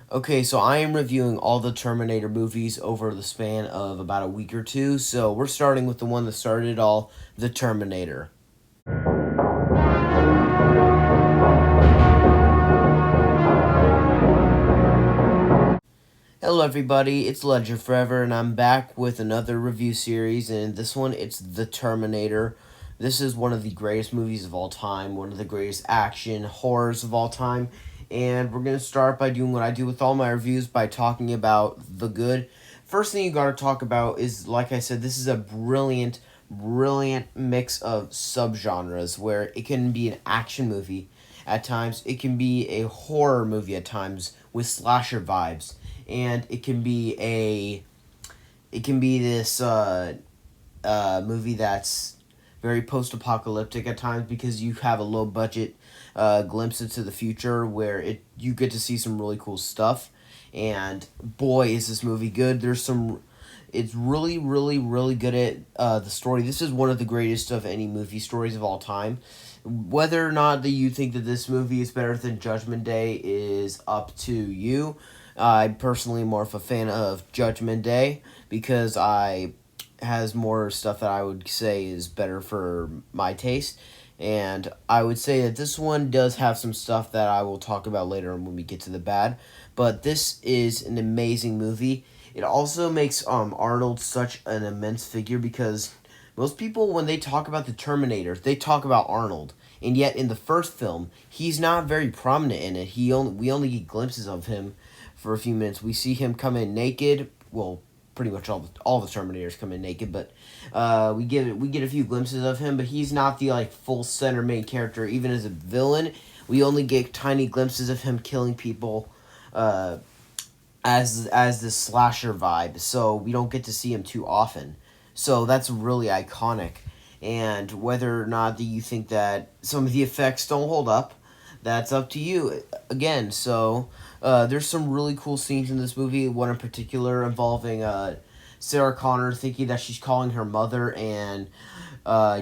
Okay, so I am reviewing all the Terminator movies over the span of about a week or two. So we're starting with the one that started it all, the Terminator. Hello, everybody. It's Legend Forever, and I'm back with another review series. And this one, it's the Terminator. This is one of the greatest movies of all time, one of the greatest action horrors of all time. And we're gonna start by doing what I do with all my reviews by talking about the good. First thing you gotta talk about is, like I said, this is a brilliant mix of subgenres where it can be an action movie at times, it can be a horror movie at times with slasher vibes, and it can be this movie that's very post-apocalyptic at times because you have a low budget glimpse into the future where you get to see some really cool stuff. And boy, is this movie good. It's really good at the story. This is one of the greatest of any movie stories of all time. Whether or not that you think that this movie is better than Judgment Day is up to you. I'm personally more of a fan of Judgment Day because I has more stuff that I would say is better for my taste. And I would say that this one does have some stuff that I will talk about later when we get to the bad. But this is an amazing movie. It also makes Arnold such an immense figure because most people, when they talk about the Terminator, they talk about Arnold. And yet in the first film, he's not very prominent in it. We only get glimpses of him for a few minutes. We see him come in naked. Well, pretty much all the Terminators come in naked, but we get a few glimpses of him. But he's not the full center main character. Even as a villain, we only get tiny glimpses of him killing people, as this slasher vibe. So we don't get to see him too often. So that's really iconic. And whether or not that you think that some of the effects don't hold up, that's up to you. Again, so there's some really cool scenes in this movie. One in particular involving Sarah Connor thinking that she's calling her mother, and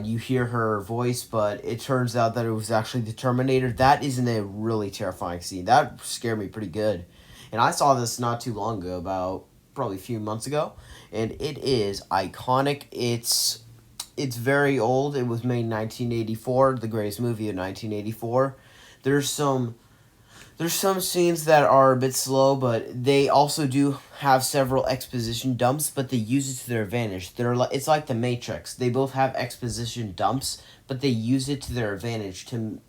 you hear her voice, but it turns out that it was actually the Terminator. That isn't a really terrifying scene. That scared me pretty good. And I saw this not too long ago, about probably a few months ago, and it is iconic. It's very old. It was made in 1984, the greatest movie of 1984. There's some there's some scenes that are a bit slow, but they also do have several exposition dumps, but they use it to their advantage. It's like the Matrix. They both have exposition dumps, but they use it to their advantage to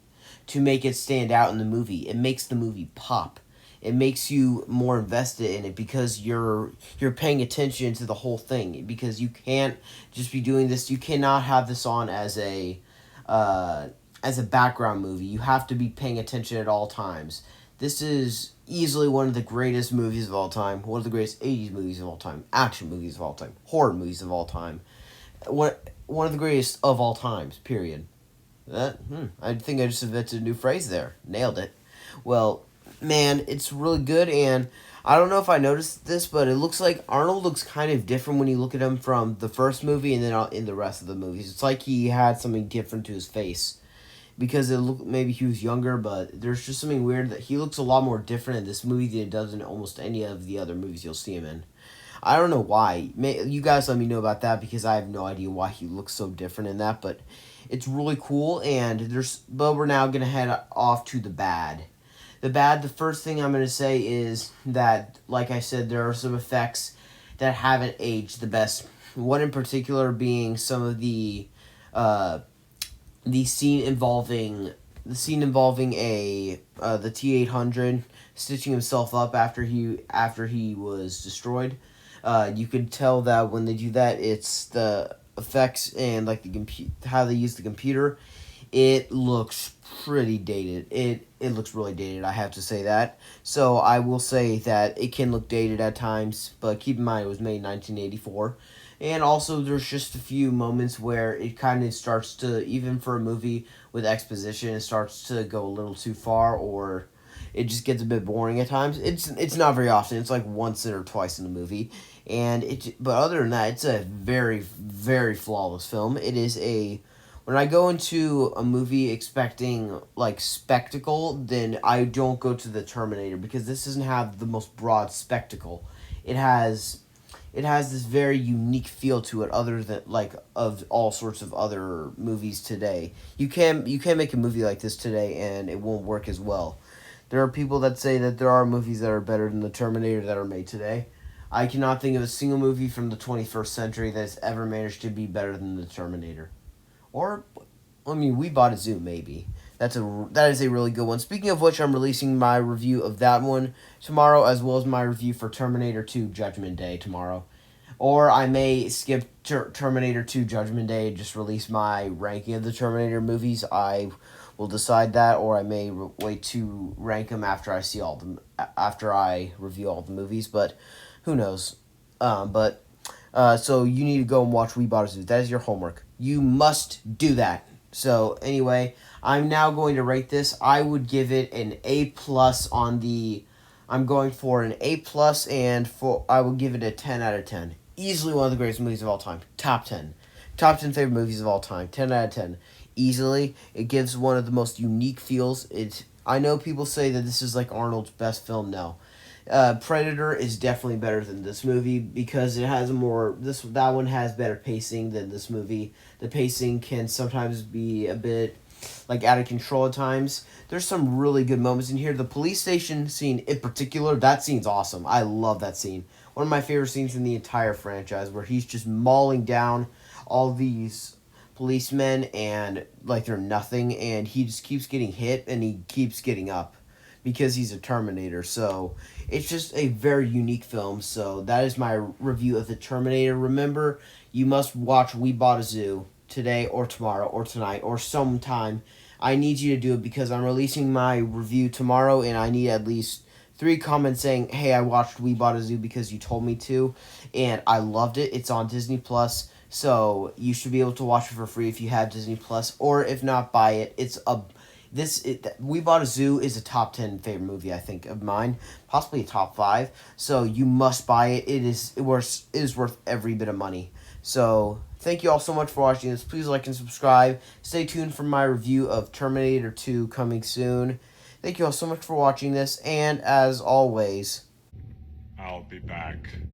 make it stand out in the movie. It makes the movie pop. It makes you more invested in it because you're paying attention to the whole thing, because you can't just be doing this. You cannot have this on as a background movie. You have to be paying attention at all times. This is easily one of the greatest movies of all time, one of the greatest 80s movies of all time, action movies of all time, horror movies of all time. One of the greatest of all times, period. I think I just invented a new phrase there. Nailed it. Well, man, it's really good, and I don't know if I noticed this, but it looks like Arnold looks kind of different when you look at him from the first movie and then in the rest of the movies. It's like he had something different to his face because maybe he was younger, but there's just something weird that he looks a lot more different in this movie than he does in almost any of the other movies you'll see him in. I don't know why. You guys let me know about that because I have no idea why he looks so different in that, but it's really cool. But we're now gonna head off to the bad. The first thing I'm gonna say is that, like I said, there are some effects that haven't aged the best. One in particular being some of the scene involving a the T-800 stitching himself up after he was destroyed. You can tell that when they do that, it's the effects and like how they use the computer. It looks pretty dated. It looks really dated. I have to say that. So I will say that it can look dated at times, but keep in mind it was made in 1984. And also, there's just a few moments where it kind of starts to, even for a movie with exposition, it starts to go a little too far, or it just gets a bit boring at times. It's not very often. It's like once or twice in the movie, but other than that, it's a very flawless film. It is When I go into a movie expecting like spectacle, then I don't go to the Terminator because this doesn't have the most broad spectacle. It has this very unique feel to it other than like of all sorts of other movies today. You can make a movie like this today and it won't work as well. There are people that say that there are movies that are better than the Terminator that are made today. I cannot think of a single movie from the 21st century that's ever managed to be better than the Terminator. Or, I mean, We Bought a Zoo, maybe. That is a really good one. Speaking of which, I'm releasing my review of that one tomorrow, as well as my review for Terminator 2 Judgment Day tomorrow. Or I may skip Terminator 2 Judgment Day and just release my ranking of the Terminator movies. I will decide that, or I may wait to rank them after I see all them after I review all the movies. But who knows? So you need to go and watch We Bought a Zoo. That is your homework. You must do that. So anyway, I'm now going to rate this. I would give it an A plus on the. I'm going for an A plus, and I will give it a 10 out of 10. Easily one of the greatest movies of all time. Top 10 favorite movies of all time. 10 out of 10. Easily, it gives one of the most unique feels. I know people say that this is like Arnold's best film. No, Predator is definitely better than this movie because it has that one has better pacing than this movie. The pacing can sometimes be a bit like out of control at times. There's some really good moments in here. The police station scene in particular, that scene's awesome. I love that scene. One of my favorite scenes in the entire franchise where he's just mauling down all these policemen and like they're nothing and he just keeps getting hit and he keeps getting up because he's a Terminator. So it's just a very unique film. So that is my review of the Terminator. Remember, you must watch We Bought a Zoo today or tomorrow or tonight or sometime. I need you to do it because I'm releasing my review tomorrow and I need at least 3 comments saying, "Hey, I watched We Bought a Zoo because you told me to and I loved it." It's on Disney Plus. So you should be able to watch it for free if you have Disney Plus, or if not, buy it. We Bought a Zoo is a top 10 favorite movie, I think, of mine, possibly a top 5. So you must buy it. It is worth every bit of money. So thank you all so much for watching this. Please like and subscribe. Stay tuned for my review of Terminator 2 coming soon. Thank you all so much for watching this, and as always, I'll be back.